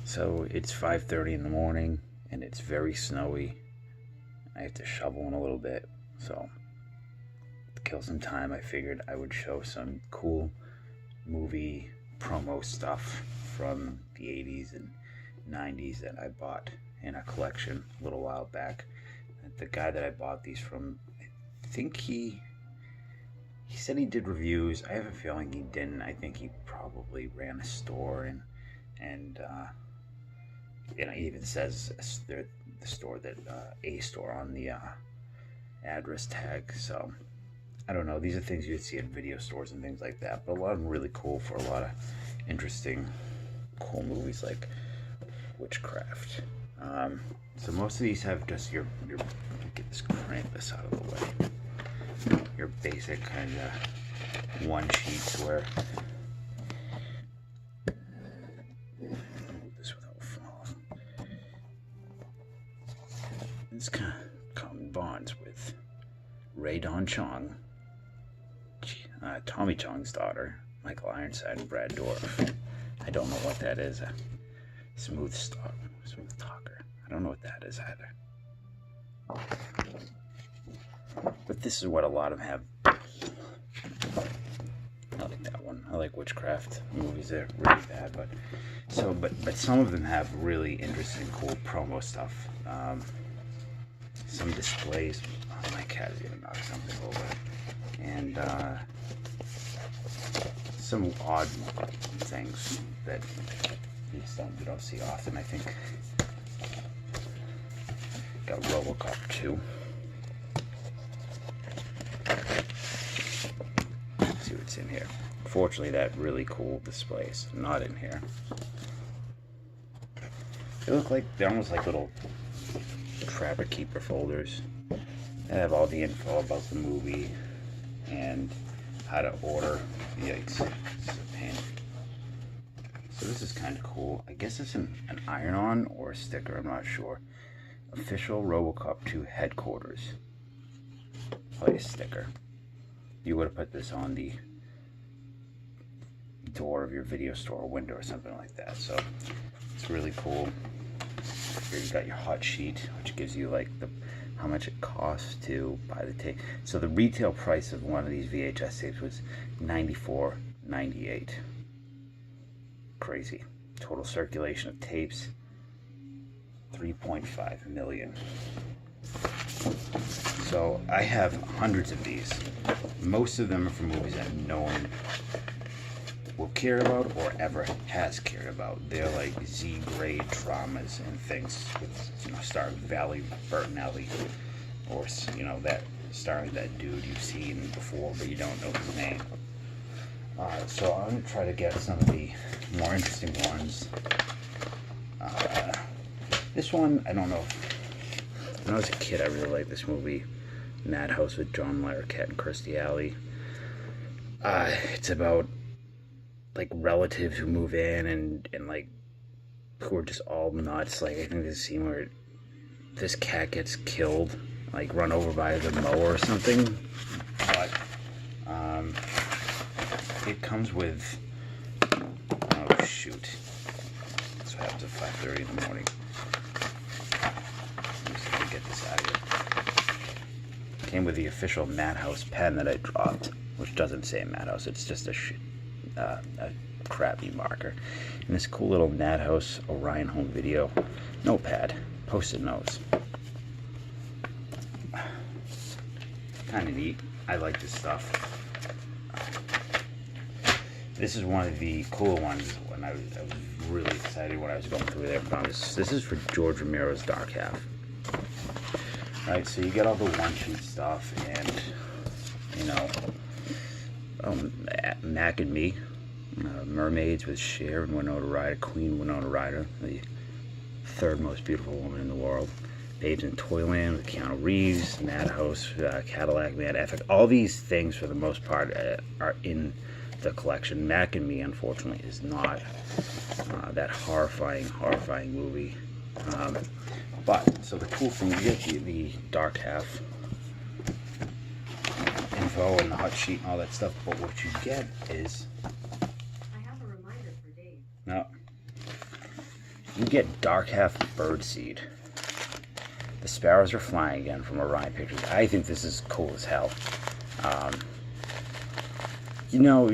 So it's 5:30 in the morning and it's very snowy. I have to shovel in a little bit. So to kill some time, I figured I would show some cool movie promo stuff from the 80s and 90s that I bought in a collection a little while back. The guy that I bought these from, I think he said he did reviews. I have a feeling he didn't. I think he probably ran a store and he even says the store that a store on the address tag. So I don't know. These are things you'd see at video stores and things like that. But a lot of them really cool for a lot of interesting, cool movies like Witchcraft. So most of these have just your get this Krampus out of the way. Your basic kind of one sheets where this without falling. It's kind of common bonds with Ray Don Chong, Tommy Chong's daughter, Michael Ironside, and Brad Dourif. I don't know what that is. Smooth talker. I don't know what that is either. But this is what a lot of them have. I like that one. I like Witchcraft movies. They're really bad, but some of them have really interesting, cool promo stuff. Some displays. Oh, my cat is gonna knock something over. And some odd things that you don't see often. I think got RoboCop 2. Let's see what's in here. Fortunately, that really cool display is not in here. They look like they're almost like little Trapper Keeper folders. They have all the info about the movie and how to order. Yikes. This is a pain. So this is kind of cool. I guess it's an iron-on or a sticker, I'm not sure. Official RoboCop 2 headquarters. Probably a sticker. You would have put this on the door of your video store window or something like that. So it's really cool. Here you got your hot sheet, which gives you like how much it costs to buy the tape. So the retail price of one of these VHS tapes was $94.98. Crazy. Total circulation of tapes, 3.5 million. So I have hundreds of these. Most of them are from movies that no one will care about or ever has cared about. They're like Z-grade dramas and things with, starring Valley Bertinelli, or that starring that dude you've seen before but you don't know his name. So I'm gonna try to get some of the more interesting ones. This one, I don't know. When I was a kid, I really liked this movie, Madhouse, with John Larroquette and Kirstie Alley. It's about like relatives who move in and like who are just all nuts. Like I think there's a scene where this cat gets killed, like run over by the mower or something. But it comes with, oh shoot, that's what happens at 5:30 in the morning. Let me get this out of here. Came with the official Madhouse pen that I dropped, which doesn't say Madhouse. It's just a crappy marker. And this cool little Madhouse Orion Home Video notepad, post-it notes. Kind of neat. I like this stuff. This is one of the cooler ones when I was really excited when I was going through there. This is for George Romero's Dark Half. Alright, so you get all the one-sheet stuff and, Mac and Me, Mermaids with Cher and Winona Ryder, Queen Winona Ryder, the third most beautiful woman in the world. Babes in Toyland with Keanu Reeves, Madhouse, Cadillac, Mad Ethic. All these things, for the most part, are in the collection. Mac and Me, unfortunately, is not that horrifying movie. But, so the cool thing, you get the Dark Half info and the hot sheet and all that stuff, but what you get is... I have a reminder for Dave. No. You get Dark Half Birdseed. The sparrows are flying again from Orion Pictures. I think this is cool as hell. You know,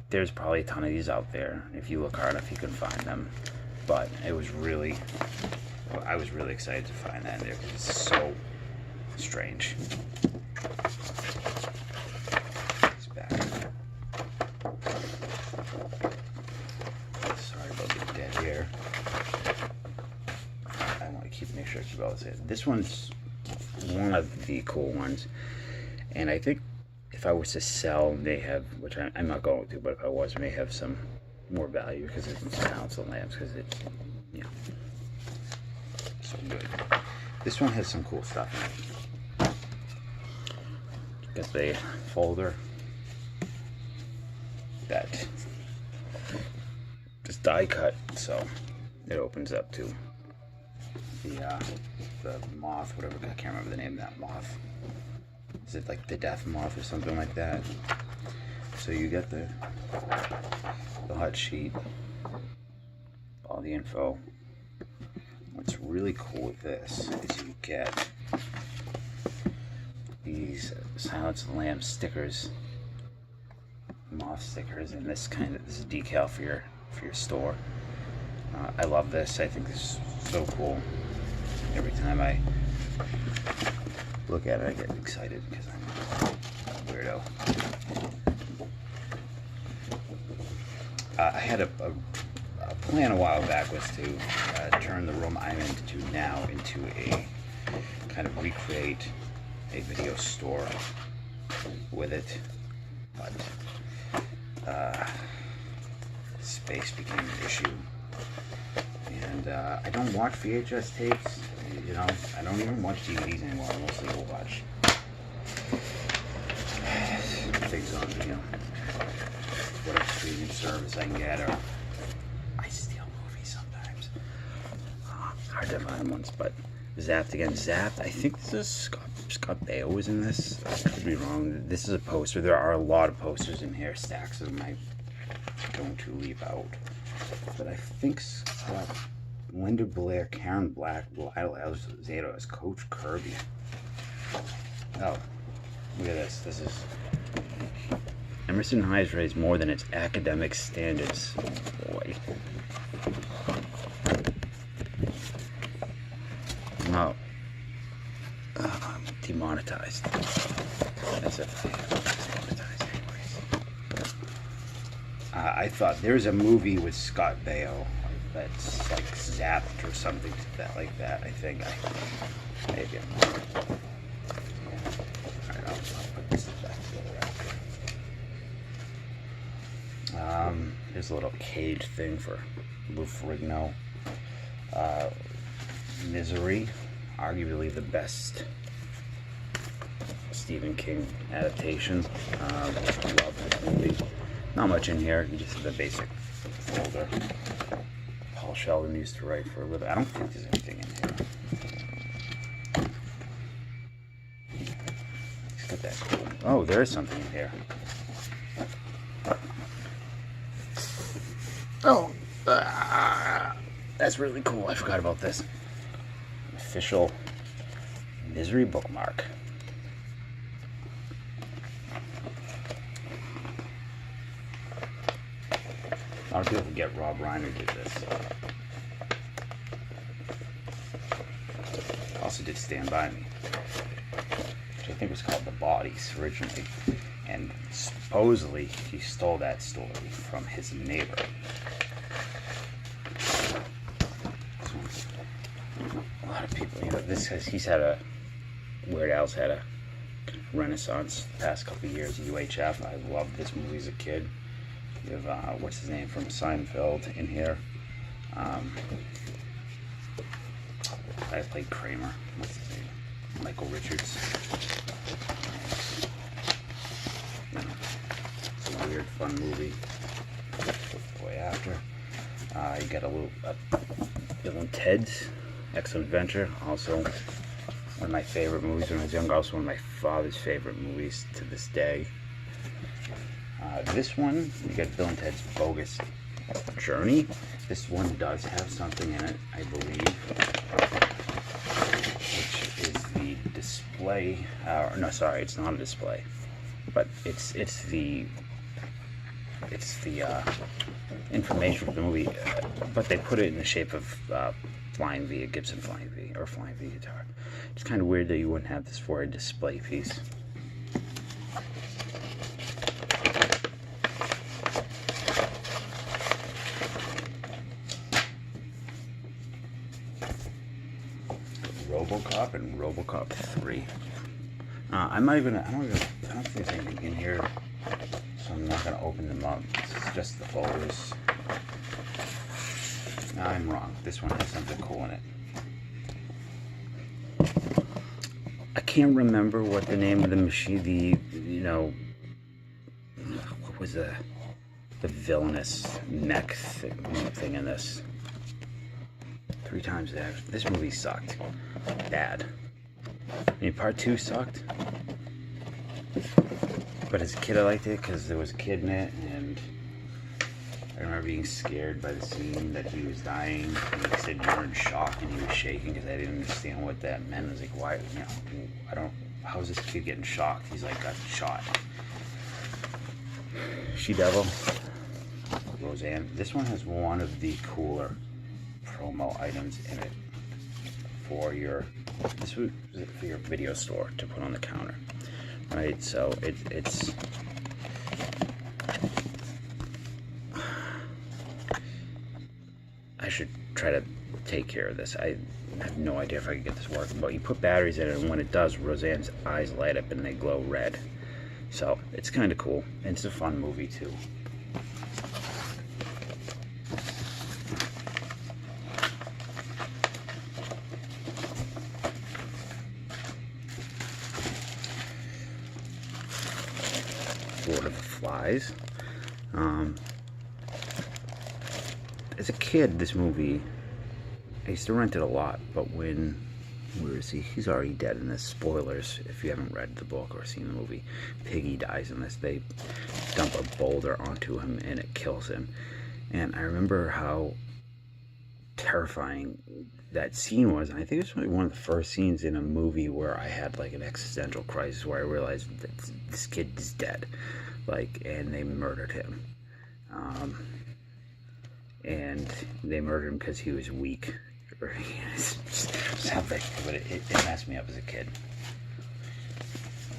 there's probably a ton of these out there. If you look hard enough, you can find them. But I was really excited to find that in there because it's so strange. It's back. Sorry about the dead here. I want to make sure I keep all this in. This one's one of the cool ones, and I think if I was to sell, may have, which I'm not going to, but if I was, may have some more value because it's council lamps, because it's, you know, so good. This one has some cool stuff in it. Got the folder that just die cut, so it opens up to the moth, whatever, I can't remember the name of that moth. Is it like the death moth or something like that? So you get the hot sheet, all the info. What's really cool with this is you get these Silence of the Lambs stickers, moth stickers, and this is a decal for your store. I love this. I think this is so cool. Every time I look at it, I get excited because I'm a weirdo. I had a plan a while back was to turn the room I'm into now into a kind of recreate a video store with it, but space became an issue, and I don't watch VHS tapes. You know, I don't even watch DVDs anymore. I mostly will watch things on, you know, whatever streaming service I can get, or I steal movies sometimes. Hard to find ones, but Zapped again. Zapped, I think this is Scott Baio was in this. I could be wrong. This is a poster. There are a lot of posters in here, stacks of them I'm going to leave out. But I think Scott, Linda Blair, Karen Black, Lyle Alzado as Coach Kirby. Oh, look at this. This is Emerson High's raised more than its academic standards. Boy. No. I'm demonetized. That's it. Demonetized anyways. I thought there's a movie with Scott Baio that's like Zapped or something like that. I think maybe I'm wrong. Alright, I'll put this back together. Here's a little cage thing for Lou Ferrigno. Misery, arguably the best Stephen King adaptation. Love this movie. Not much in here, just the basic folder. Paul Sheldon used to write for a living. I don't think there's anything in here. Let's get that cool. Oh, there is something in here. Oh, that's really cool. I forgot about this. Official Misery bookmark. A lot of people forget Rob Reiner did this. Also did Stand By Me, which I think was called The Bodies originally, and supposedly he stole that story from his neighbor. A lot of people, you know, Weird Al's had a renaissance the past couple of years. UHF, I loved this movie as a kid. You have, what's his name from Seinfeld in here. I played Kramer. What's his name? Michael Richards. It's a weird, fun movie. Way after. You got a little Bill and Ted's Excellent Adventure. Also, one of my favorite movies when I was younger. Also, one of my father's favorite movies to this day. This one, you got Bill and Ted's Bogus Journey. This one does have something in it, I believe, which is the display. No, sorry, it's not a display, but it's the information for the movie, but they put it in the shape of Flying V, a Gibson Flying V, or Flying V guitar. It's kind of weird that you wouldn't have this for a display piece. RoboCop and RoboCop 3. I don't think there's anything in here, so I'm not gonna open them up. It's just the folders. No, I'm wrong. This one has something cool in it. I can't remember what the name of the machine, what was the villainous mech thing in this? 3 times that. This movie sucked. Bad. I mean, part 2 sucked. But as a kid, I liked it because there was a kid in it, and I remember being scared by the scene that he was dying. And he said you were in shock, and he was shaking because I didn't understand what that meant. I was like, why? How's this kid getting shocked? He's like, got shot. She-Devil. Roseanne. This one has one of the cooler promo items in it for your video store to put on the counter, right? So it's I should try to take care of this. I have no idea if I can get this working, but you put batteries in it, and when it does, Roseanne's eyes light up and they glow red. So it's kind of cool, and it's a fun movie too. Lord of the Flies. As a kid, this movie, I used to rent it a lot, but where is he? He's already dead in this. Spoilers, if you haven't read the book or seen the movie. Piggy dies in this. They dump a boulder onto him and it kills him. And I remember how terrifying that scene was. And I think it was really one of the first scenes in a movie where I had like an existential crisis, where I realized that this kid is dead, and they murdered him, and they murdered him because he was weak or something. But it messed me up as a kid.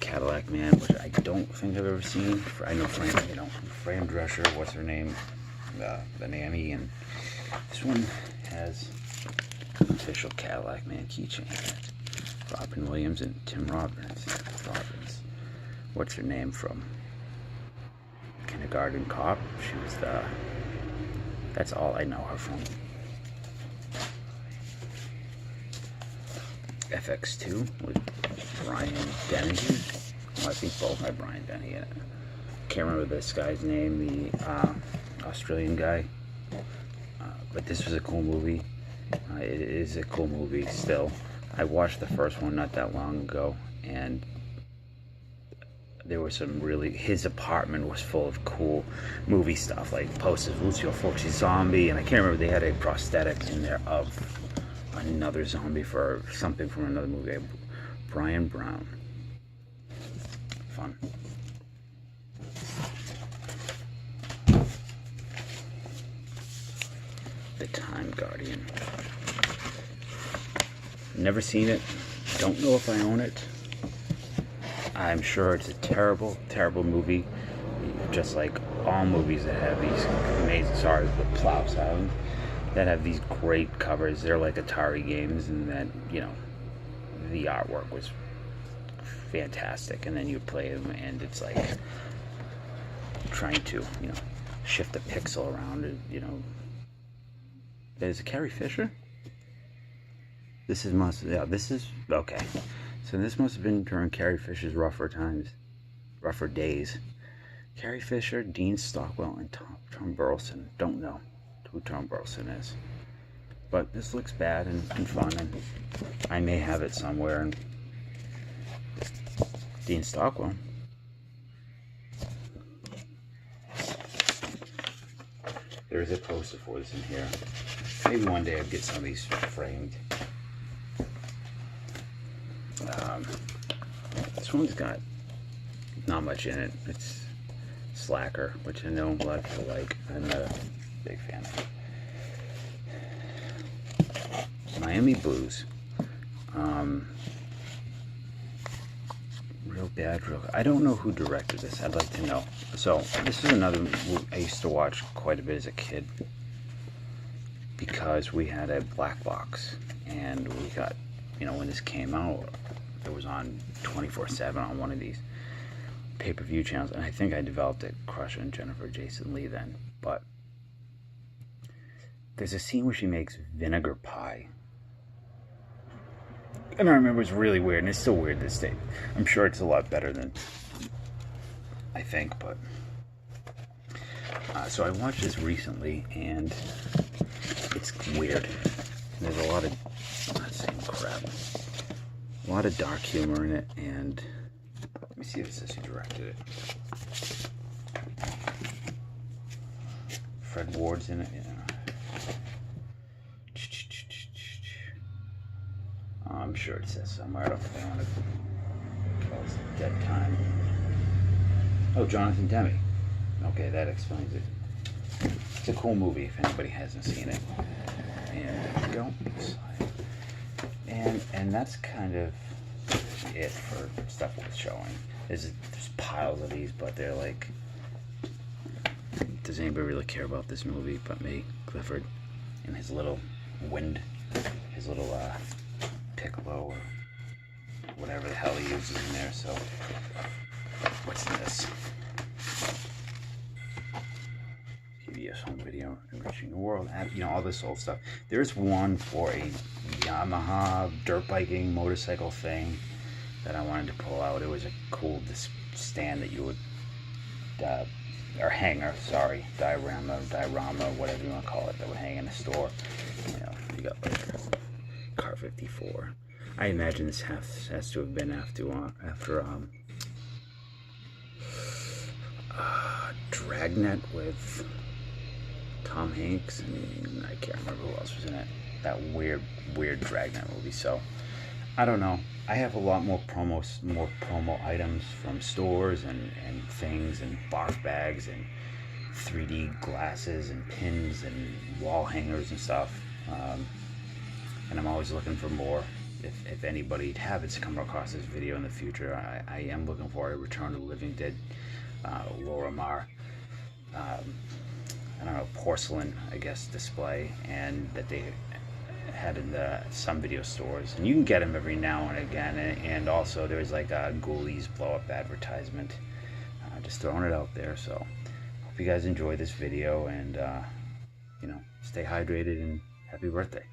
Cadillac Man, which I don't think I've ever seen. I know Fran Drescher, what's her name, the nanny, and this one has official Cadillac Man keychain. Robin Williams and Tim Robbins. What's her name from Kindergarten Cop? She was that's all I know her from. FX2 with Brian Dennehy. Well, I think both have Brian Dennehy in it. Can't remember this guy's name, the Australian guy. But this was a cool movie. It is a cool movie still. I watched the first one not that long ago, and there was his apartment was full of cool movie stuff, like posters of Lucio Fulci zombie, and I can't remember, they had a prosthetic in there of another zombie for something from another movie. Brian Brown. Fun. The Time Guardian. Never seen it. Don't know if I own it. I'm sure it's a terrible, terrible movie. Just like all movies that have these amazing, sorry, the plow sound, that have these great covers. They're like Atari games, and that, the artwork was fantastic. And then you play them, and it's like trying to, shift a pixel around it, Is it Carrie Fisher? This is okay. So this must have been during Carrie Fisher's rougher days. Carrie Fisher, Dean Stockwell, and Tom Burleson. Don't know who Tom Burleson is. But this looks bad and fun, and I may have it somewhere. And Dean There is a poster for this in here. Maybe one day I'll get some of these framed. This one's got not much in it. It's Slacker, which I know a lot of people like. I'm not a big fan of. Miami Blues. Real Bad, Real... I don't know who directed this. I'd like to know. So, this is another movie I used to watch quite a bit as a kid, because we had a black box, and we got, you know, when this came out, it was on 24/7 on one of these pay-per-view channels, and I think I developed a crush on Jennifer Jason Leigh then. But there's a scene where she makes vinegar pie, and I remember it was really weird, and it's still weird to this day. I'm sure it's a lot better than I think, but so I watched this recently, and it's weird. There's a lot of, I'm not saying crap, a lot of dark humor in it, and let me see if it says who directed it. Fred Ward's in it, yeah. I'm sure it says somewhere. I don't think I want to call this dead time. Oh, Jonathan Demme. Okay, that explains it. It's a cool movie if anybody hasn't seen it. And there we go. And that's kind of it for stuff worth showing. There's piles of these, but they're like, does anybody really care about this movie but me, Clifford, and his little his little piccolo or whatever the hell he uses in there. So what's this? PBS home video, enriching the world, you know, all this old stuff. There's one for a Yamaha dirt biking motorcycle thing that I wanted to pull out. It was a cool stand that you would or hanger, sorry, diorama, whatever you want to call it, that would hang in a store. You know, you got like Car 54. I imagine this has to have been after Dragnet with Tom Hanks, and I can't remember who else was in it. That weird Dragnet movie. So I don't know. I have a lot more promo items from stores and things, and barf bags and 3D glasses and pins and wall hangers and stuff. And I'm always looking for more. If anybody happens to come across this video in the future, I am looking for a Return of the Living Dead Lorimar, I don't know, porcelain, I guess, display, and that they had in some video stores, and you can get them every now and again. And also there's like a Ghoulies blow-up advertisement. Just throwing it out there. So hope you guys enjoy this video, and you know, stay hydrated and happy birthday.